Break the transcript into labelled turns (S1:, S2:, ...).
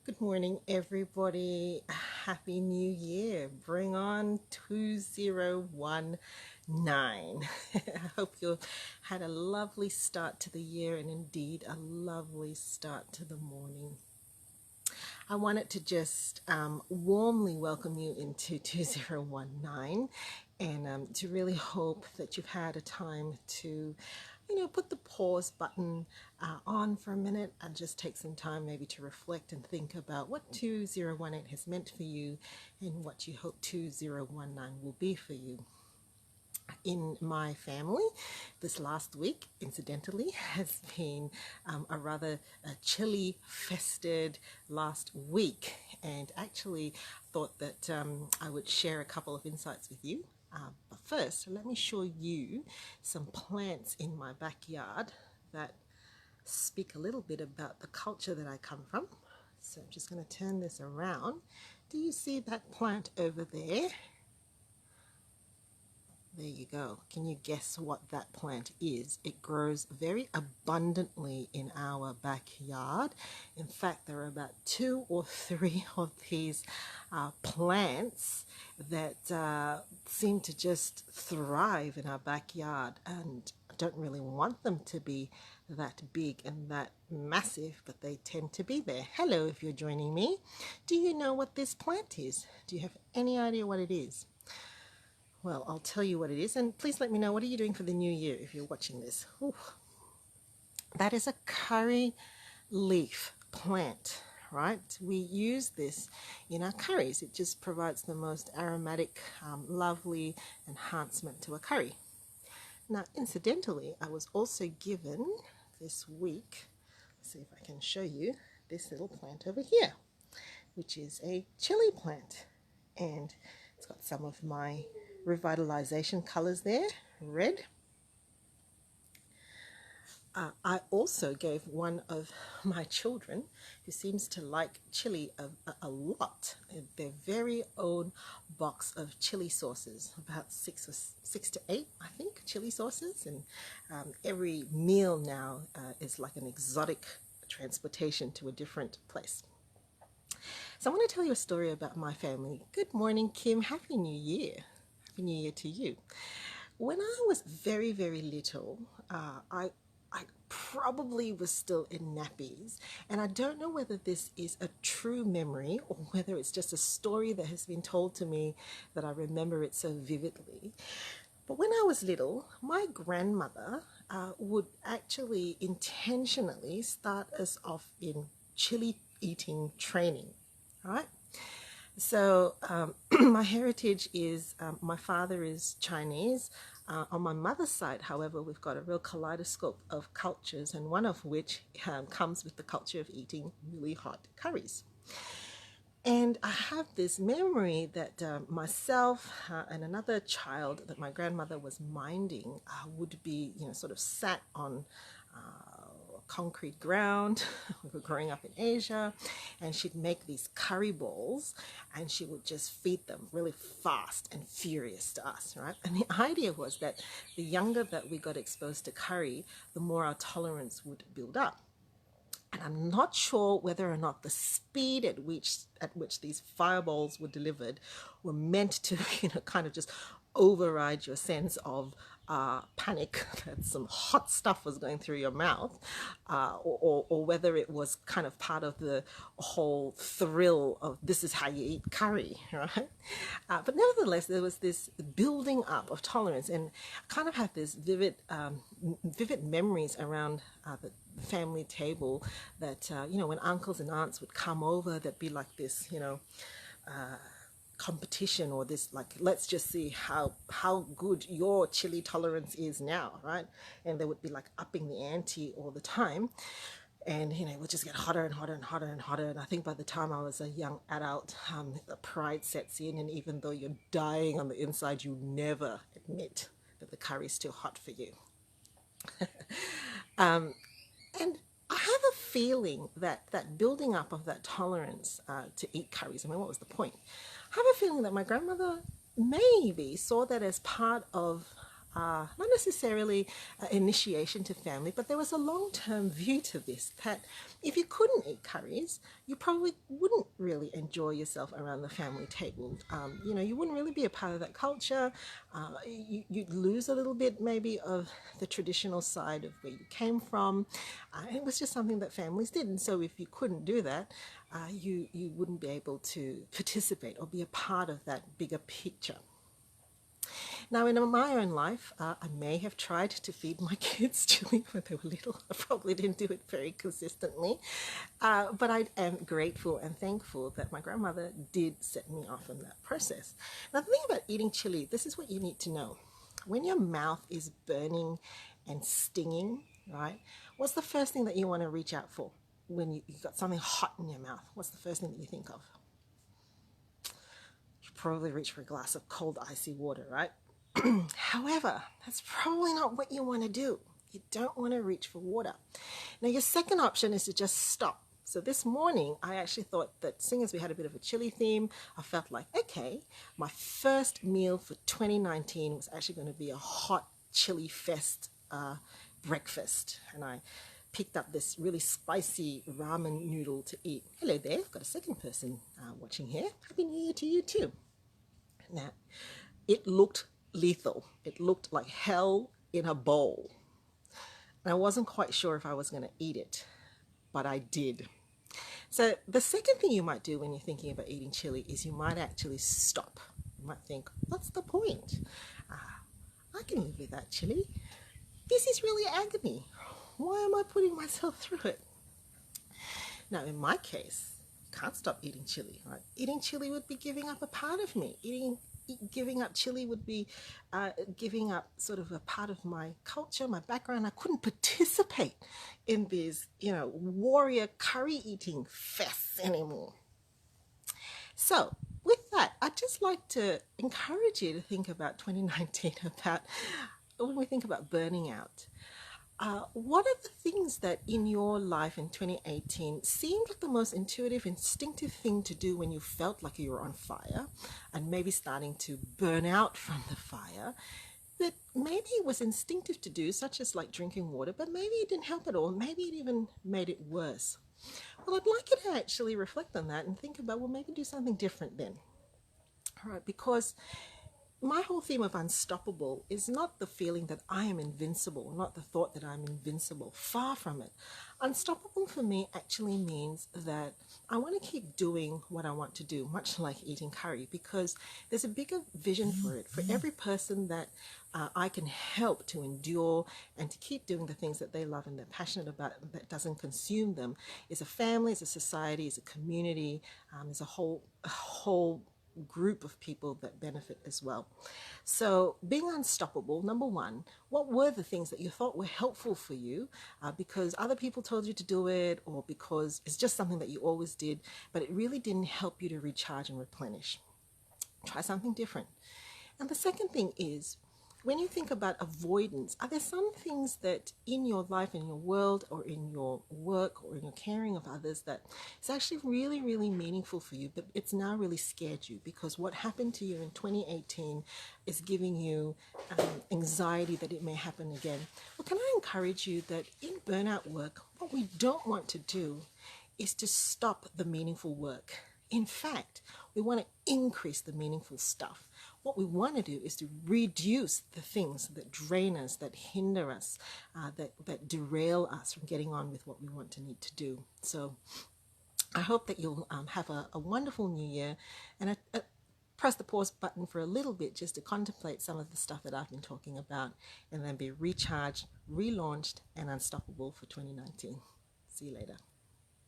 S1: Good morning, everybody. Happy New Year. Bring on 2019. I hope you had a lovely start to the year and indeed a lovely start to the morning. I wanted to just warmly welcome you into 2019 and to really hope that you've had a time to put the pause button on for a minute and just take some time maybe to reflect and think about what 2018 has meant for you and what you hope 2019 will be for you. In my family, this last week, incidentally, has been a rather chilly fested last week, and actually thought that I would share a couple of insights with you. But first, let me show you some plants in my backyard that speak a little bit about the culture that I come from. So I'm just going to turn this around. Do you see that plant over there? There you go. Can you guess what that plant is? It grows very abundantly in our backyard. In fact, there are about 2 or 3 of these plants that seem to just thrive in our backyard, and I don't really want them to be that big and that massive, but they tend to be there. Hello, if you're joining me. Do you know what this plant is? Do you have any idea what it is? Well, I'll tell you what it is, and please let me know, what are you doing for the new year if you're watching this? Ooh, that is a curry leaf plant, right? We use this in our curries. It just provides the most aromatic, lovely enhancement to a curry. Now, incidentally, I was also given this week, let's see if I can show you, this little plant over here, which is a chili plant. And it's got some of my revitalization colors there, red. I also gave one of my children, who seems to like chili a lot, their very own box of chili sauces, about six to eight, I think, chili sauces. And every meal now is like an exotic transportation to a different place. So I want to tell you a story about my family. Good morning, Kim. Happy New Year. Happy New Year to you. When I was very, very little, I probably was still in nappies, and I don't know whether this is a true memory or whether it's just a story that has been told to me that I remember it so vividly. But when I was little, my grandmother would actually intentionally start us off in chili eating training, right? So my heritage is, my father is Chinese. On my mother's side, however, we've got a real kaleidoscope of cultures, and one of which comes with the culture of eating really hot curries. And I have this memory that myself and another child that my grandmother was minding would be, sort of sat on concrete ground. We were growing up in Asia, and she'd make these curry balls and she would just feed them really fast and furious to us, right? And the idea was that the younger that we got exposed to curry, the more our tolerance would build up. And I'm not sure whether or not the speed at which these fireballs were delivered were meant to, kind of just override your sense of panic that some hot stuff was going through your mouth, or whether it was kind of part of the whole thrill of this is how you eat curry, right? But nevertheless, there was this building up of tolerance, and I kind of have this vivid memories around the family table that, when uncles and aunts would come over, there'd be like this, competition, or this, like, let's just see how good your chili tolerance is now, right? And they would be like upping the ante all the time, and it would just get hotter and hotter and hotter and hotter. And I think by the time I was a young adult, the pride sets in, and even though you're dying on the inside, you never admit that the curry is still hot for you. And I have a feeling that building up of that tolerance to eat curries, I mean, what was the point? I have a feeling that my grandmother maybe saw that as part of not necessarily initiation to family, but there was a long-term view to this, that if you couldn't eat curries, you probably wouldn't really enjoy yourself around the family table. You wouldn't really be a part of that culture. You'd lose a little bit maybe of the traditional side of where you came from. It was just something that families did, and so if you couldn't do that, you wouldn't be able to participate or be a part of that bigger picture. Now, in my own life, I may have tried to feed my kids chili when they were little. I probably didn't do it very consistently, but I am grateful and thankful that my grandmother did set me off on that process. Now, the thing about eating chili, this is what you need to know. When your mouth is burning and stinging, right, what's the first thing that you want to reach out for? When you've got something hot in your mouth, what's the first thing that you think of? You probably reach for a glass of cold, icy water, right? However, that's probably not what you want to do. You don't want to reach for water. Now, your second option is to just stop. So this morning, I actually thought that seeing as we had a bit of a chili theme, I felt like, okay, my first meal for 2019 was actually going to be a hot chili fest breakfast. And I picked up this really spicy ramen noodle to eat. Hello there, I've got a second person watching here. Happy New Year to you too. Now, it looked lethal. It looked like hell in a bowl. And I wasn't quite sure if I was going to eat it, but I did. So the second thing you might do when you're thinking about eating chili is you might actually stop. You might think, what's the point? I can live with that chili. This is really agony. Why am I putting myself through it? Now, in my case, I can't stop eating chili, right? Eating chili would be giving up a part of me. Giving up chili would be giving up sort of a part of my culture, my background. I couldn't participate in these, warrior curry eating fests anymore. So with that, I'd just like to encourage you to think about 2019, about when we think about burning out. What are the things that in your life in 2018 seemed like the most intuitive, instinctive thing to do when you felt like you were on fire and maybe starting to burn out from the fire, that maybe it was instinctive to do, such as like drinking water, but maybe it didn't help at all. Maybe it even made it worse. Well, I'd like you to actually reflect on that and think about, well, maybe do something different then. All right, because my whole theme of unstoppable is not the feeling that I am invincible, not the thought that I'm invincible. Far from it. Unstoppable for me actually means that I want to keep doing what I want to do, much like eating curry, because there's a bigger vision for it. For every person that I can help to endure and to keep doing the things that they love and they're passionate about, that doesn't consume them, is a family, is a society, is a community, is a whole group of people that benefit as well. So being unstoppable, number one, what were the things that you thought were helpful for you because other people told you to do it, or because it's just something that you always did, but it really didn't help you to recharge and replenish? Try something different. And the second thing is, when you think about avoidance, are there some things that in your life, in your world, or in your work, or in your caring of others, that it's actually really, really meaningful for you, but it's now really scared you because what happened to you in 2018 is giving you anxiety that it may happen again? Well, can I encourage you that in burnout work, what we don't want to do is to stop the meaningful work. In fact, we want to increase the meaningful stuff. What we want to do is to reduce the things that drain us, that hinder us, that derail us from getting on with what we want to need to do. So I hope that you'll have a wonderful new year, and press the pause button for a little bit just to contemplate some of the stuff that I've been talking about, and then be recharged, relaunched, and unstoppable for 2019. See you later.